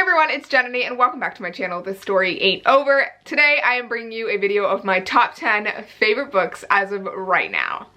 everyone, it's Jananie and welcome back to my channel. This story ain't over. Today I am bringing you a video of my top 10 favorite books as of right now.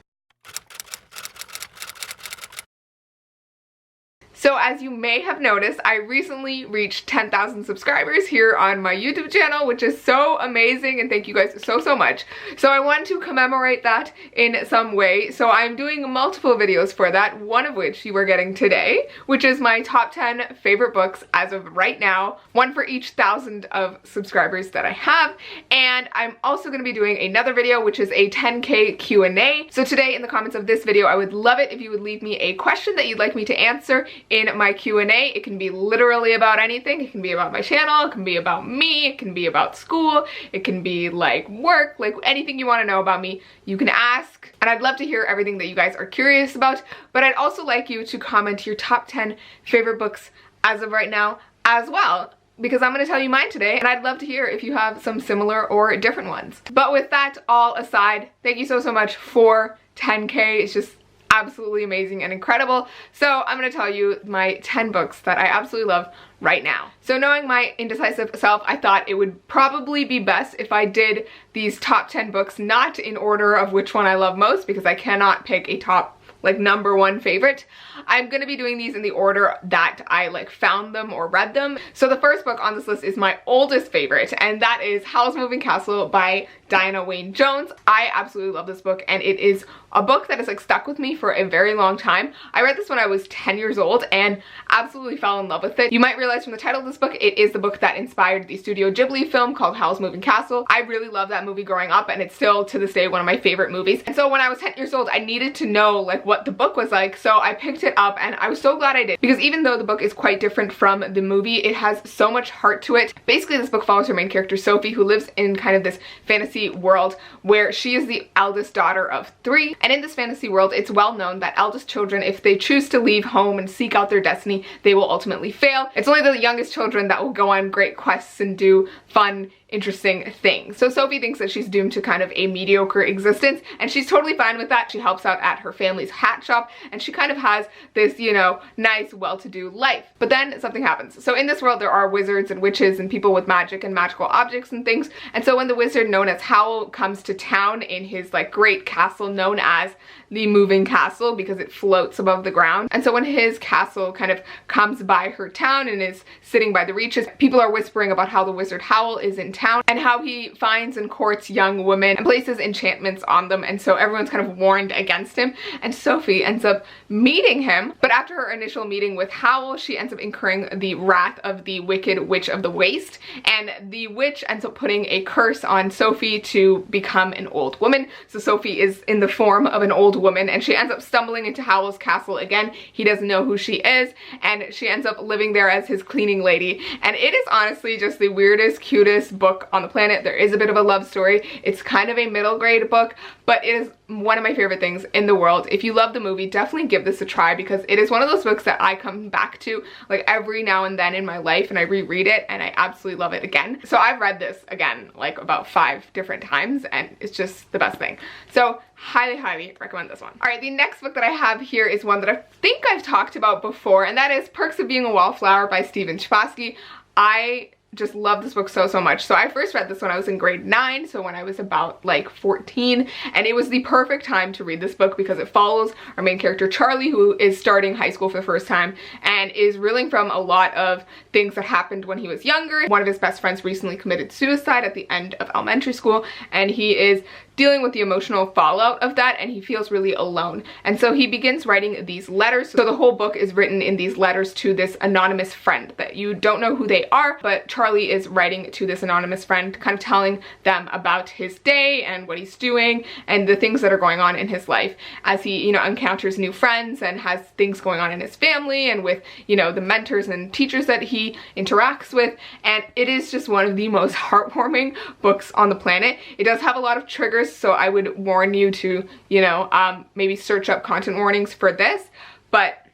So as you may have noticed, I recently reached 10,000 subscribers here on my YouTube channel, which is so amazing, and thank you guys so much. So I want to commemorate that in some way. So I'm doing multiple videos for that, one of which you are getting today, which is my top 10 favorite books as of right now, one for each 1,000 of subscribers that I have. And I'm also going to be doing another video, which is a 10K Q&A. So today in the comments of this video, I would love it if you would leave me a question that you'd like me to answer in my Q&A. It can be literally about anything. It can be about my channel, it can be about me, it can be about school, it can be like work, like anything you want to know about me, you can ask. And I'd love to hear everything that you guys are curious about, but I'd also like you to comment your top 10 favorite books as of right now as well, because I'm going to tell you mine today, and I'd love to hear if you have some similar or different ones. But with that all aside, thank you so much for 10K. It's just absolutely amazing and incredible. So I'm going to tell you my 10 books that I absolutely love right now. So knowing my indecisive self, I thought it would probably be best if I did these top 10 books not in order of which one I love most, because I cannot pick a top like #1 favorite. I'm gonna be doing these in the order that I like found them or read them. So the first book on this list is my oldest favorite, and that is Howl's Moving Castle by Diana Wynne Jones. I absolutely love this book, and it is a book that has like stuck with me for a very long time. I read this when I was 10 years old and absolutely fell in love with it. You might realize from the title of this book, it is the book that inspired the Studio Ghibli film called Howl's Moving Castle. I really loved that movie growing up, and it's still to this day one of my favorite movies. And so when I was 10 years old, I needed to know like what the book was like, so I picked it up, and I was so glad I did, because even though the book is quite different from the movie, it has so much heart to it. Basically, this book follows her main character Sophie, who lives in kind of this fantasy world where she is the eldest daughter of 3, and in this fantasy world, it's well known that eldest children, if they choose to leave home and seek out their destiny, they will ultimately fail. It's only the youngest children that will go on great quests and do fun, interesting things. So Sophie thinks that she's doomed to kind of a mediocre existence, and she's totally fine with that. She helps out at her family's hat shop, and she kind of has this, you know, nice, well-to-do life. But then something happens. So in this world, there are wizards and witches and people with magic and magical objects and things. And so when the wizard known as Howl comes to town in his like great castle known as the Moving Castle, because it floats above the ground. And so when his castle kind of comes by her town and is sitting by the reaches, people are whispering about how the wizard Howl is in town and how he finds and courts young women and places enchantments on them. And so everyone's kind of warned against him, and Sophie ends up meeting him. But after her initial meeting with Howl, she ends up incurring the wrath of the Wicked Witch of the Waste, and the witch ends up putting a curse on Sophie to become an old woman. So Sophie is in the form of an old woman, and she ends up stumbling into Howl's castle again. He doesn't know who she is, and she ends up living there as his cleaning lady. And it is honestly just the weirdest, cutest book on the planet. There is a bit of a love story. It's kind of a middle grade book, but it is one of my favorite things in the world. If you love the movie, definitely give this a try, because it is one of those books that I come back to like every now and then in my life, and I reread it and I absolutely love it again. So I've read this again like about 5 different times, and it's just the best thing. So highly recommend this one. All right, the next book that I have here is one that I think I've talked about before, and that is Perks of Being a Wallflower by Stephen Chbosky. I just love this book so much. So I first read this when I was in grade 9, so when I was about like 14, and it was the perfect time to read this book because it follows our main character Charlie, who is starting high school for the first time and is reeling from a lot of things that happened when he was younger. One of his best friends recently committed suicide at the end of elementary school, and he is dealing with the emotional fallout of that, and he feels really alone. And so he begins writing these letters. So the whole book is written in these letters to this anonymous friend that you don't know who they are, but Charlie is writing to this anonymous friend, kind of telling them about his day and what he's doing and the things that are going on in his life as he, you know, encounters new friends and has things going on in his family and with, you know, the mentors and teachers that he interacts with. And it is just one of the most heartwarming books on the planet. It does have a lot of triggers, so I would warn you to, you know, maybe search up content warnings for this, but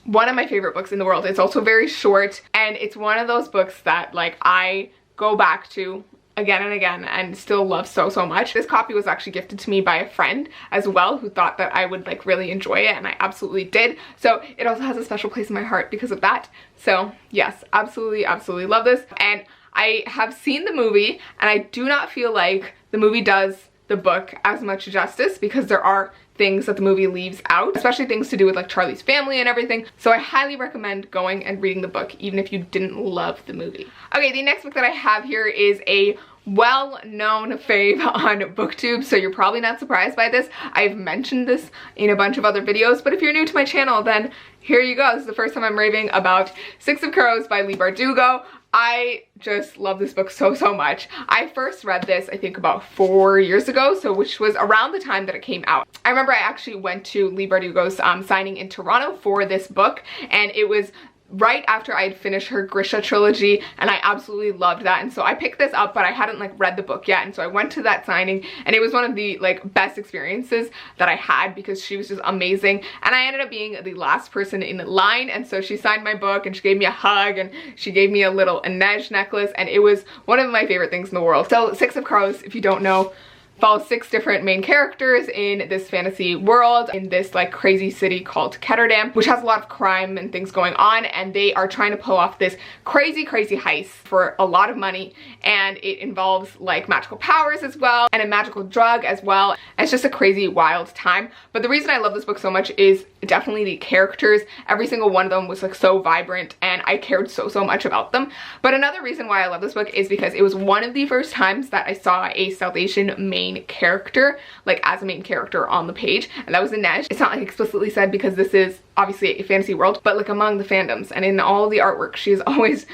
one of my favorite books in the world. It's also very short, and it's one of those books that like I go back to again and again and still love so much. This copy was actually gifted to me by a friend as well who thought that I would like really enjoy it, and I absolutely did. So it also has a special place in my heart because of that. So yes, absolutely love this. And I have seen the movie, and I do not feel like the movie does the book as much justice because there are things that the movie leaves out, especially things to do with like Charlie's family and everything. So I highly recommend going and reading the book even if you didn't love the movie. Okay, the next book that I have here is a well-known fave on BookTube, so you're probably not surprised by this. I've mentioned this in a bunch of other videos, but if you're new to my channel, then here you go. This is the first time I'm raving about Six of Crows by Leigh Bardugo. I just love this book so much. I first read this I think about 4 years ago, so which was around the time that it came out. I remember I actually went to Leigh Bardugo's signing in Toronto for this book, and it was right after I had finished her Grisha trilogy, and I absolutely loved that. And so I picked this up, but I hadn't like read the book yet, and so I went to that signing, and it was one of the like best experiences that I had because she was just amazing. And I ended up being the last person in line, and so she signed my book and she gave me a hug and she gave me a little Inej necklace, and it was one of my favorite things in the world. So Six of Crows, if you don't know, follows 6 different main characters in this fantasy world in this like crazy city called Ketterdam, which has a lot of crime and things going on, and they are trying to pull off this crazy heist for a lot of money, and it involves like magical powers as well and a magical drug as well. It's just a crazy wild time. But the reason I love this book so much is definitely the characters. Every single one of them was like so vibrant, and I cared so much about them. But another reason why I love this book is because it was one of the first times that I saw a South Asian main character, like as a main character on the page, and that was Inej. It's not like explicitly said because this is obviously a fantasy world, but like among the fandoms and in all the artwork, she is always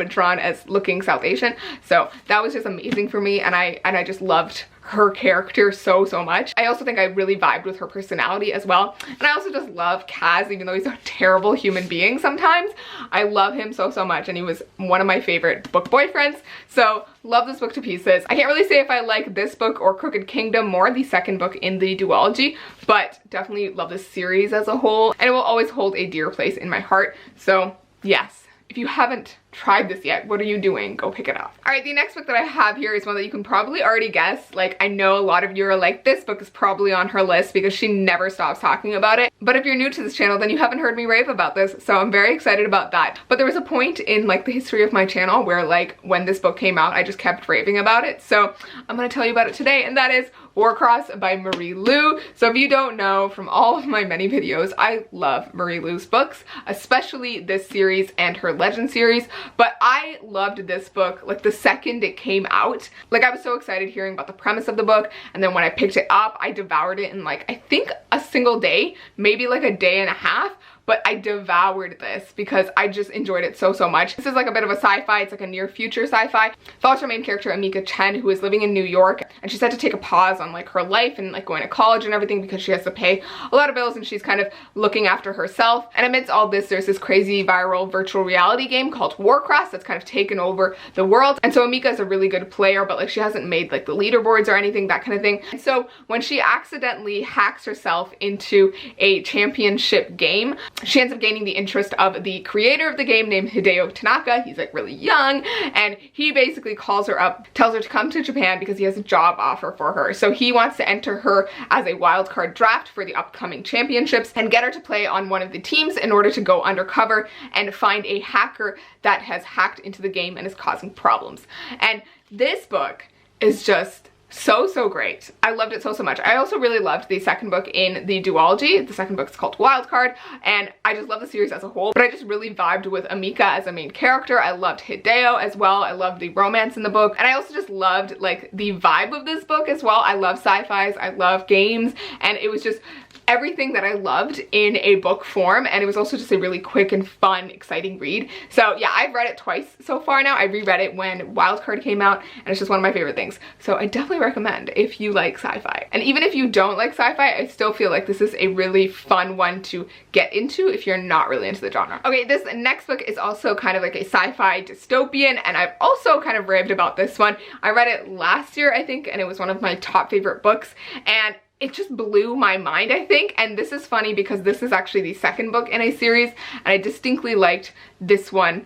drawn as looking South Asian. So that was just amazing for me, and I just loved her character so much. I also think I really vibed with her personality as well. And I also just love Kaz, even though he's a terrible human being sometimes. I love him so much, and he was one of my favorite book boyfriends. So love this book to pieces. I can't really say if I like this book or Crooked Kingdom more, the second book in the duology, but definitely love this series as a whole, and it will always hold a dear place in my heart. So yes. If you haven't tried this yet, what are you doing? Go pick it up. All right, the next book that I have here is one that you can probably already guess. Like, I know a lot of you are like, this book is probably on her list because she never stops talking about it. But if you're new to this channel, then you haven't heard me rave about this. So I'm very excited about that. But there was a point in like the history of my channel where like when this book came out, I just kept raving about it. So I'm gonna tell you about it today, and that is Warcross by Marie Lu. So if you don't know from all of my many videos, I love Marie Lu's books, especially this series and her Legend series. But I loved this book like the second it came out. Like, I was so excited hearing about the premise of the book, and then when I picked it up, I devoured it in like I think a single day, maybe like a day and a half. But I devoured this because I just enjoyed it so much. This is like a bit of a sci-fi. It's like a near future sci-fi. Follows our main character Amika Chen, who is living in New York, and she's had to take a pause on like her life and like going to college and everything because she has to pay a lot of bills, and she's kind of looking after herself. And amidst all this, there's this crazy viral virtual reality game called Warcross that's kind of taken over the world. And so Amika is a really good player, but like she hasn't made like the leaderboards or anything, that kind of thing. And so when she accidentally hacks herself into a championship game, she ends up gaining the interest of the creator of the game named Hideo Tanaka. He's like really young, and he basically calls her up, tells her to come to Japan because he has a job offer for her. So he wants to enter her as a wildcard draft for the upcoming championships and get her to play on one of the teams in order to go undercover and find a hacker that has hacked into the game and is causing problems. And this book is just so great. I loved it so much. I also really loved the second book in the duology. The second book is called Wildcard, and I just love the series as a whole, but I just really vibed with Amika as a main character. I loved Hideo as well. I loved the romance in the book, and I also just loved like the vibe of this book as well. I love sci-fis, I love games, and it was just everything that I loved in a book form, and it was also just a really quick and fun, exciting read. So yeah, I've read it twice so far now. I reread it when Wildcard came out, and it's just one of my favorite things. So I definitely recommend if you like sci-fi. And even if you don't like sci-fi, I still feel like this is a really fun one to get into if you're not really into the genre. Okay, this next book is also kind of like a sci-fi dystopian, and I've also kind of raved about this one. I read it last year, I think, and it was one of my top favorite books, and it just blew my mind, I think. And this is funny because this is actually the second book in a series, and I distinctly liked this one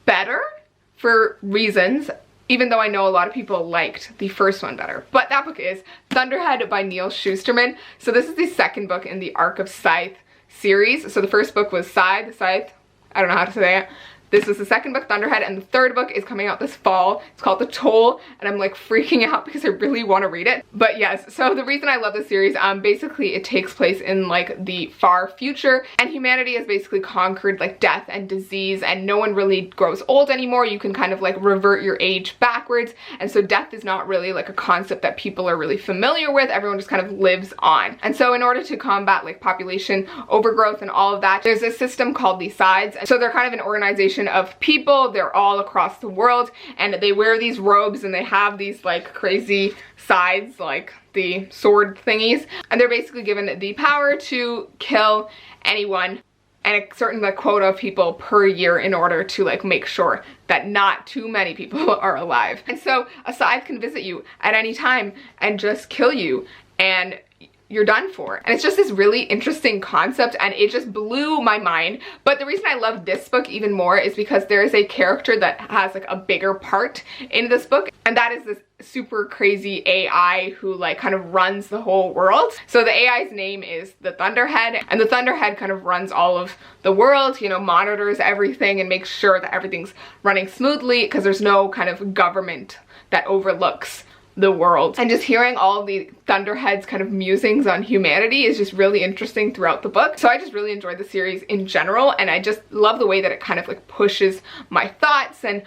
better for reasons. even though I know a lot of people liked the first one better. But that book is Thunderhead by Neil Shusterman. So this is the second book in the Arc of Scythe series. So the first book was Scythe, I don't know how to say it. This is the second book, Thunderhead, and the third book is coming out this fall. It's called The Toll, and I'm like freaking out because I really want to read it. But yes, so the reason I love this series, basically it takes place in like the far future, and humanity has basically conquered like death and disease, and no one really grows old anymore. You can kind of like revert your age backwards, and so death is not really like a concept that people are really familiar with. Everyone just kind of lives on. And so in order to combat like population overgrowth and all of that, there's a system called the Sides. So they're kind of an organization of people. They're all across the world, and they wear these robes, and they have these like crazy sides, like the sword thingies, and they're basically given the power to kill anyone and a certain like quota of people per year in order to like make sure that not too many people are alive. And so a scythe can visit you at any time and just kill you, and you're done for. And it's just this really interesting concept, and it just blew my mind. But the reason I love this book even more is because there is a character that has like a bigger part in this book, and that is this super crazy AI who like kind of runs the whole world. So the AI's name is the Thunderhead, and the Thunderhead kind of runs all of the world, you know, monitors everything and makes sure that everything's running smoothly because there's no kind of government that overlooks the world. And just hearing all of the Thunderhead's kind of musings on humanity is just really interesting throughout the book. So I just really enjoyed the series in general, and I just love the way that it kind of like pushes my thoughts and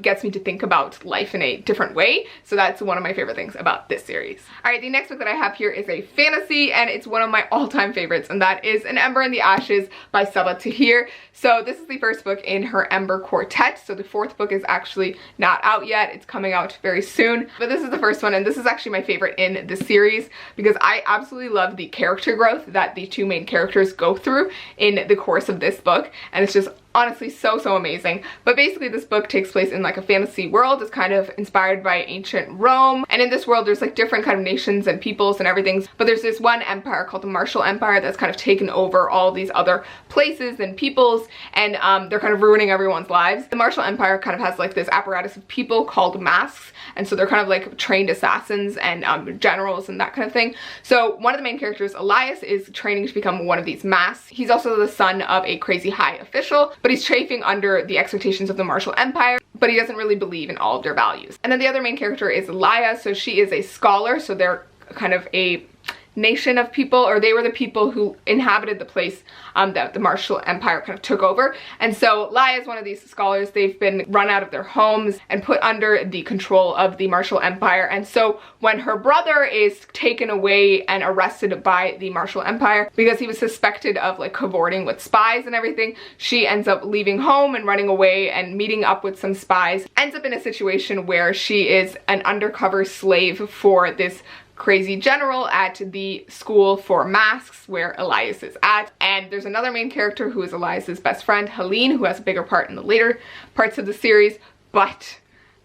gets me to think about life in a different way. So that's one of my favorite things about this series. All right, the next book that I have here is a fantasy, and it's one of my all-time favorites, and that is An Ember in the Ashes by Sabaa Tahir. So this is the first book in her Ember quartet. So the fourth book is actually not out yet. It's coming out very soon, but this is the first one, and this is actually my favorite in the series because I absolutely love the character growth that the two main characters go through in the course of this book, and it's just honestly so amazing. But basically this book takes place in like a fantasy world. It's kind of inspired by ancient Rome, and in this world there's like different kind of nations and peoples and everything, but there's this one empire called the Martial Empire that's kind of taken over all these other places and peoples, and they're kind of ruining everyone's lives. The Martial Empire kind of has like this apparatus of people called masks, and so they're kind of like trained assassins and generals and that kind of thing. So one of the main characters, Elias, is training to become one of these masks. He's also the son of a crazy high official, but he's chafing under the expectations of the Martial Empire, but he doesn't really believe in all of their values. And then the other main character is Laya. So she is a scholar, so they're kind of a nation of people, or they were the people who inhabited the place that the Martial Empire kind of took over. And so Laya is one of these scholars. They've been run out of their homes and put under the control of the Martial Empire. And so when her brother is taken away and arrested by the Martial Empire because he was suspected of like cavorting with spies and everything, she ends up leaving home and running away and meeting up with some spies. Ends up in a situation where she is an undercover slave for this crazy general at the school for masks where Elias is at. And there's another main character who is Elias's best friend, Helene, who has a bigger part in the later parts of the series. But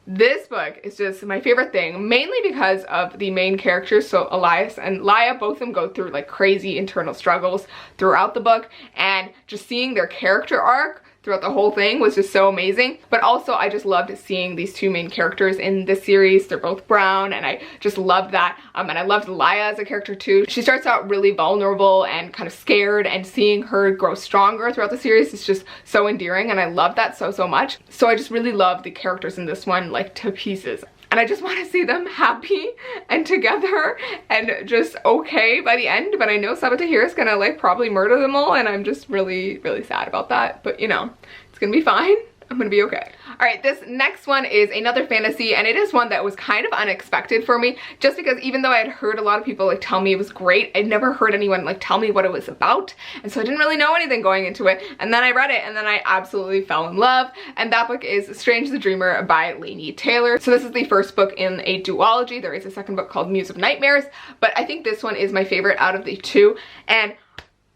this book is just my favorite thing, mainly because of the main characters. So Elias and Laya, both of them go through like crazy internal struggles throughout the book, and just seeing their character arc throughout the whole thing was just so amazing. But also I just loved seeing these two main characters in this series. They're both brown, and I just loved that. And I loved Laya as a character too. She starts out really vulnerable and kind of scared, and seeing her grow stronger throughout the series is just so endearing, and I love that so much. So I just really love the characters in this one like to pieces. And I just want to see them happy and together and just okay by the end. But I know Sabaa Tahir is gonna like probably murder them all, and I'm just really sad about that. But you know, it's gonna be fine. I'm gonna be okay. All right, this next one is another fantasy, and it is one that was kind of unexpected for me, just because even though I had heard a lot of people like tell me it was great, I'd never heard anyone like tell me what it was about, and so I didn't really know anything going into it. And then I read it, and then I absolutely fell in love, and that book is Strange the Dreamer by Laini Taylor. So this is the first book in a duology. There is a second book called Muse of Nightmares, but I think this one is my favorite out of the two, and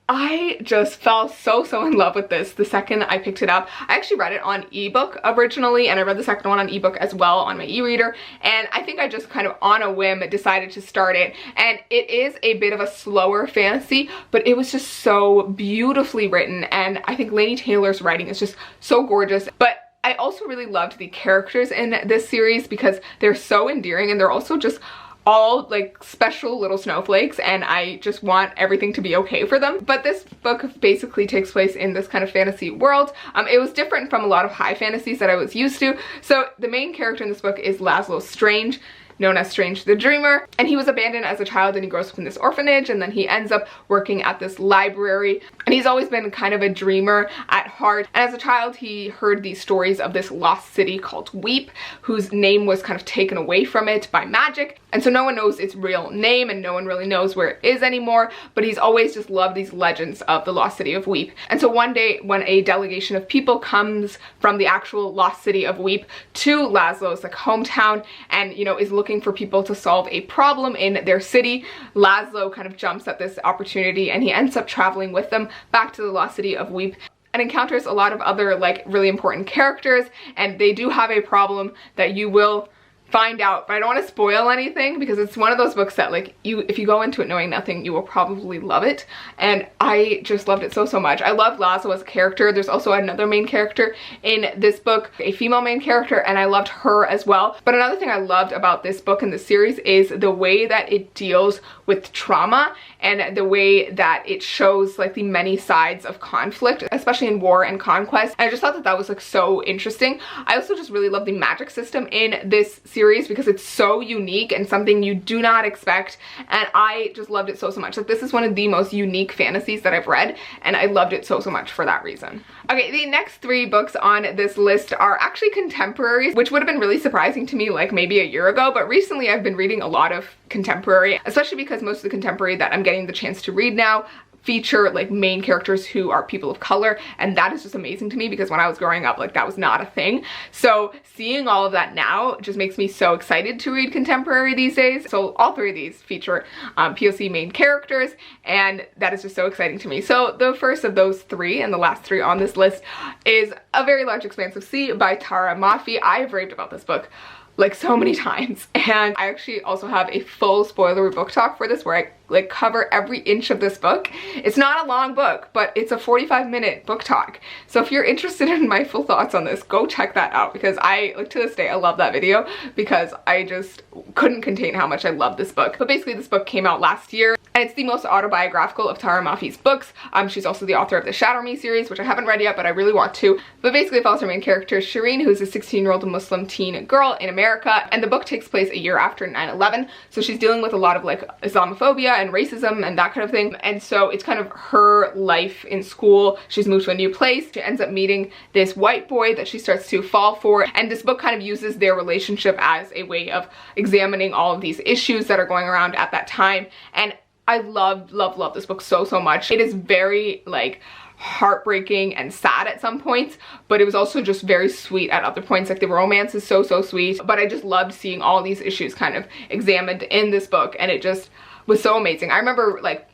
I just fell so in love with this the second I picked it up. I actually read it on ebook originally, and I read the second one on ebook as well on my e-reader, and I think I just kind of on a whim decided to start it. And it is a bit of a slower fantasy, but it was just so beautifully written, and I think Laini Taylor's writing is just so gorgeous. But I also really loved the characters in this series because they're so endearing, and they're also just all like special little snowflakes, and I just want everything to be okay for them. But this book basically takes place in this kind of fantasy world. It was different from a lot of high fantasies that I was used to. So the main character in this book is Laszlo Strange, known as Strange the Dreamer, and he was abandoned as a child, and he grows up in this orphanage, and then he ends up working at this library, and he's always been kind of a dreamer at heart. And as a child, he heard these stories of this lost city called Weep, whose name was kind of taken away from it by magic, and so no one knows its real name, and no one really knows where it is anymore, but he's always just loved these legends of the lost city of Weep. And so one day, when a delegation of people comes from the actual lost city of Weep to Laszlo's like hometown, and you know, is looking for people to solve a problem in their city, Laszlo kind of jumps at this opportunity, and he ends up traveling with them back to the lost city of Weep, and encounters a lot of other like really important characters, and they do have a problem that you will find out, but I don't want to spoil anything because it's one of those books that like if you go into it knowing nothing, you will probably love it. And I just loved it so much. I love Laszlo as a character. There's also another main character in this book, a female main character, and I loved her as well. But another thing I loved about this book and this series is the way that it deals with trauma, and the way that it shows like the many sides of conflict, especially in war and conquest. And I just thought that that was like so interesting. I also just really love the magic system in this series because it's so unique and something you do not expect, and I just loved it so much. Like, this is one of the most unique fantasies that I've read, and I loved it so much for that reason. Okay, the next 3 books on this list are actually contemporaries, which would have been really surprising to me like maybe a year ago, but recently I've been reading a lot of contemporary, especially because most of the contemporary that I'm getting the chance to read now feature like main characters who are people of color, and that is just amazing to me because when I was growing up, like, that was not a thing. So seeing all of that now just makes me so excited to read contemporary these days. So all 3 of these feature POC main characters, and that is just so exciting to me. So the first of those 3, and the last 3 on this list, is A Very Large Expanse of Sea by Tara Mafi. I've raved about this book like so many times, and I actually also have a full spoiler book talk for this where I like cover every inch of this book. It's not a long book, but it's a 45-minute book talk. So if you're interested in my full thoughts on this, go check that out, because I, like, to this day, I love that video because I just couldn't contain how much I love this book. But basically this book came out last year, and it's the most autobiographical of Tara Mafi's books. She's also the author of the Shadow Me series, which I haven't read yet, but I really want to. But basically it follows her main character, Shireen, who's a 16-year-old Muslim teen girl in America, and the book takes place a year after 9/11. So she's dealing with a lot of like Islamophobia and racism and that kind of thing. And so it's kind of her life in school. She's moved to a new place. She ends up meeting this white boy that she starts to fall for. And this book kind of uses their relationship as a way of examining all of these issues that are going around at that time. And I love this book so much. It is very like heartbreaking and sad at some points, but it was also just very sweet at other points. Like, the romance is so sweet, but I just loved seeing all these issues kind of examined in this book, and it just was so amazing. I remember like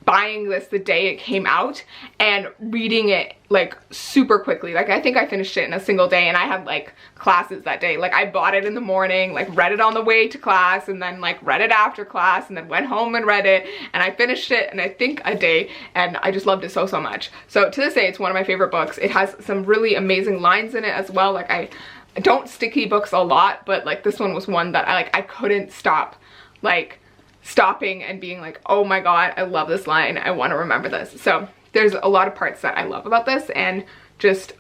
buying this the day it came out and reading it like super quickly. Like, I think I finished it in a single day, and I had like classes that day. Like, I bought it in the morning, like read it on the way to class, and then like read it after class, and then went home and read it, and I finished it in I think a day, and I just loved it so much. So to this day, it's one of my favorite books. It has some really amazing lines in it as well. Like, I don't sticky books a lot, but like this one was one that I couldn't stop like stopping and being like, oh my god, I love this line, I want to remember this. So there's a lot of parts that I love about this, and just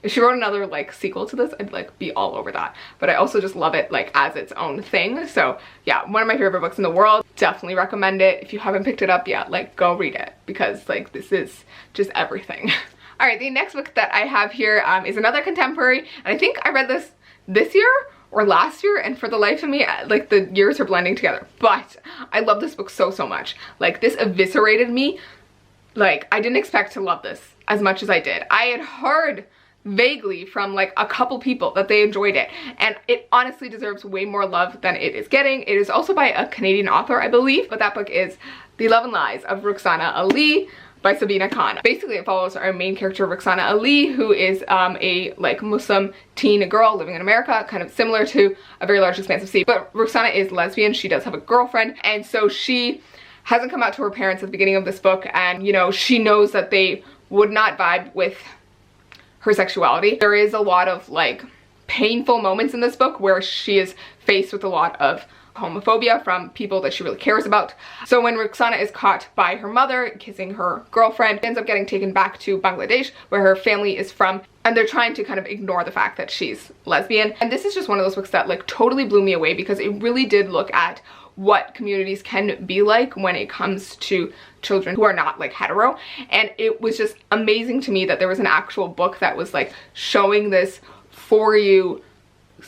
if she wrote another like sequel to this, I'd like be all over that. But I also just love it like as its own thing. So yeah, one of my favorite books in the world. Definitely recommend it. If you haven't picked it up yet, like, go read it, because like this is just everything. All right, the next book that I have here is another contemporary, and I think I read this year or last year, and for the life of me, like, the years are blending together. But I love this book so much. Like, this eviscerated me. Like, I didn't expect to love this as much as I did. I had heard vaguely from like a couple people that they enjoyed it, and it honestly deserves way more love than it is getting. It is also by a Canadian author, I believe, but that book is The Love and Lies of Roksana Ali by Sabina Khan. Basically, it follows our main character, Roksana Ali, who is a like Muslim teen girl living in America, kind of similar to A Very Large Expanse of Sea. But Roksana is lesbian. She does have a girlfriend, and so she hasn't come out to her parents at the beginning of this book, and you know, she knows that they would not vibe with her sexuality. There is a lot of like painful moments in this book where she is faced with a lot of homophobia from people that she really cares about. So when Roksana is caught by her mother kissing her girlfriend, ends up getting taken back to Bangladesh where her family is from, and they're trying to kind of ignore the fact that she's lesbian. And this is just one of those books that like totally blew me away because it really did look at what communities can be like when it comes to children who are not like hetero. And it was just amazing to me that there was an actual book that was like showing this for you,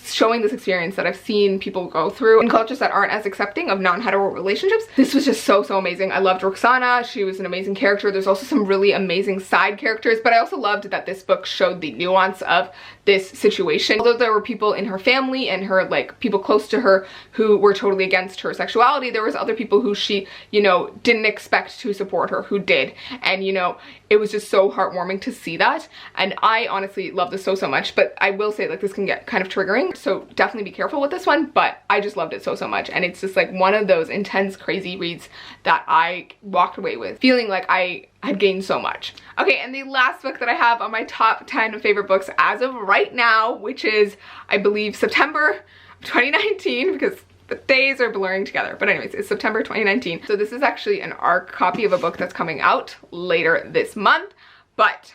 showing this experience that I've seen people go through in cultures that aren't as accepting of non-hetero relationships. This was just so amazing. I loved Roksana. She was an amazing character. There's also some really amazing side characters, but I also loved that this book showed the nuance of this situation. Although there were people in her family and her like people close to her who were totally against her sexuality, there was other people who she, you know, didn't expect to support her who did. And you know, it was just so heartwarming to see that. And I honestly love this so much, but I will say like this can get kind of triggering, so definitely be careful with this one. But I just loved it so much, and it's just like one of those intense crazy reads that I walked away with feeling like I had gained so much. Okay, and the last book that I have on my top 10 favorite books as of right now, which is I believe September 2019, because the days are blurring together, but anyways, it's September 2019. So this is actually an ARC copy of a book that's coming out later this month, but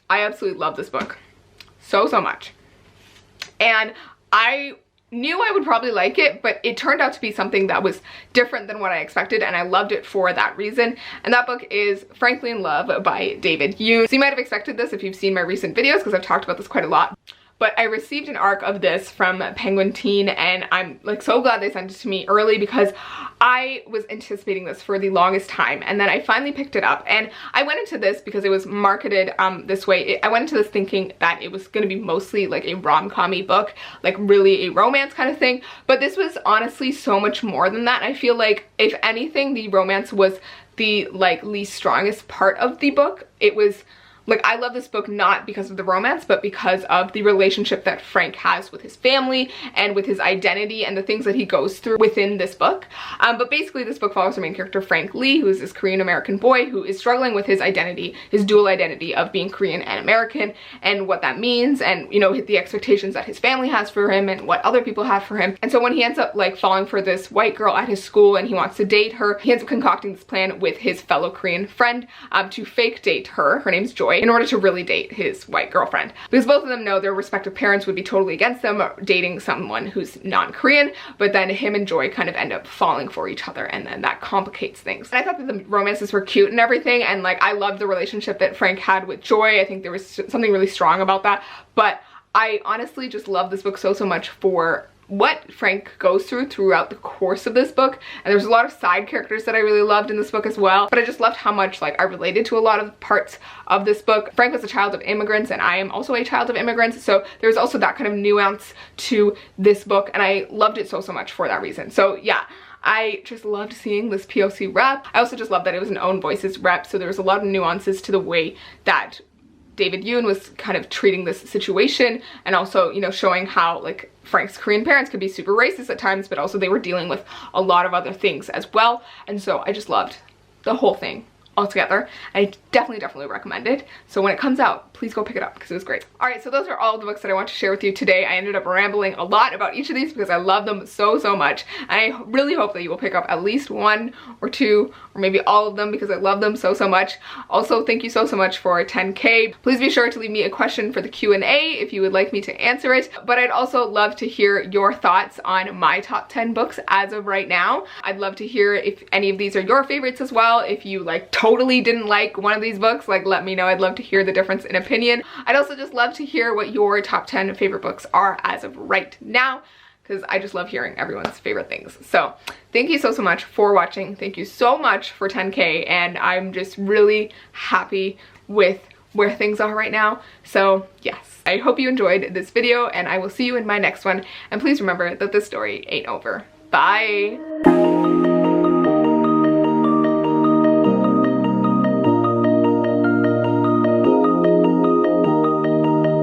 I absolutely love this book so much. And I knew I would probably like it, but it turned out to be something that was different than what I expected, and I loved it for that reason. And that book is Frankly in Love by David Yoon. So you might have expected this if you've seen my recent videos, because I've talked about this quite a lot. But I received an ARC of this from Penguin Teen, and I'm like so glad they sent it to me early because I was anticipating this for the longest time, and then I finally picked it up. And I went into this because it was marketed this way. I went into this thinking that it was going to be mostly like a rom-com-y book, like really a romance kind of thing. But this was honestly so much more than that. I feel like if anything, the romance was the like least strongest part of the book. It was like, I love this book not because of the romance, but because of the relationship that Frank has with his family and with his identity and the things that he goes through within this book. But basically this book follows the main character, Frank Lee, who is this Korean American boy who is struggling with his identity, his dual identity of being Korean and American, and what that means, and you know, the expectations that his family has for him and what other people have for him. And so when he ends up like falling for this white girl at his school and he wants to date her, he ends up concocting this plan with his fellow Korean friend to fake date her. Her name's Joy, in order to really date his white girlfriend, because both of them know their respective parents would be totally against them dating someone who's non-Korean. But then him and Joy kind of end up falling for each other, and then that complicates things. And I thought that the romances were cute and everything, and like I loved the relationship that Frank had with Joy. I think there was something really strong about that. But I honestly just love this book so much for what Frank goes throughout the course of this book. And there's a lot of side characters that I really loved in this book as well, but I just loved how much like I related to a lot of parts of this book. Frank was a child of immigrants, and I am also a child of immigrants, so there's also that kind of nuance to this book, and I loved it so much for that reason. So yeah, I just loved seeing this POC rep. I also just loved that it was an own voices rep, so there was a lot of nuances to the way that David Yoon was kind of treating this situation, and also, you know, showing how like Frank's Korean parents could be super racist at times, but also they were dealing with a lot of other things as well. And so I just loved the whole thing altogether. I definitely recommend it. So when it comes out, please go pick it up because it was great. All right, so those are all the books that I want to share with you today. I ended up rambling a lot about each of these because I love them so much. And I really hope that you will pick up at least one or two or maybe all of them because I love them so much. Also, thank you so much for 10K. Please be sure to leave me a question for the Q&A if you would like me to answer it. But I'd also love to hear your thoughts on my top 10 books as of right now. I'd love to hear if any of these are your favorites as well. If you like totally didn't like one of these books, like let me know. I'd love to hear the difference in opinion. I'd also just love to hear what your top 10 favorite books are as of right now, because I just love hearing everyone's favorite things. So thank you so much for watching. Thank you so much for 10K, and I'm just really happy with where things are right now. So yes, I hope you enjoyed this video, and I will see you in my next one. And please remember that this story ain't over. Bye.